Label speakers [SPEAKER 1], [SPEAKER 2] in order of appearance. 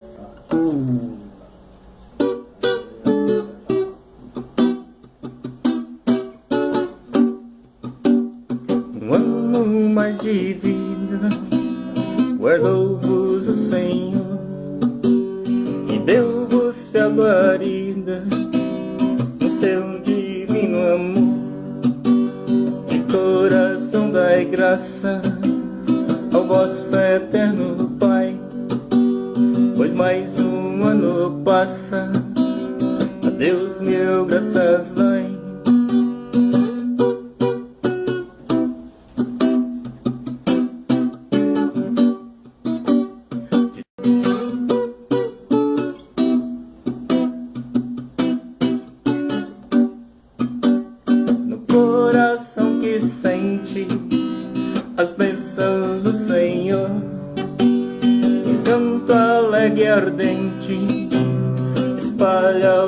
[SPEAKER 1] Um ano mais de vida guardou-vos o Senhor e deu-vos fiel guarida no seu divino amor. De coração dai graças ao vosso eterno Pai, pois mais um ano passa, a Deus mil graças dai. No coração que sente as bênçãos do Senhor, um canto alegre e ardente espalha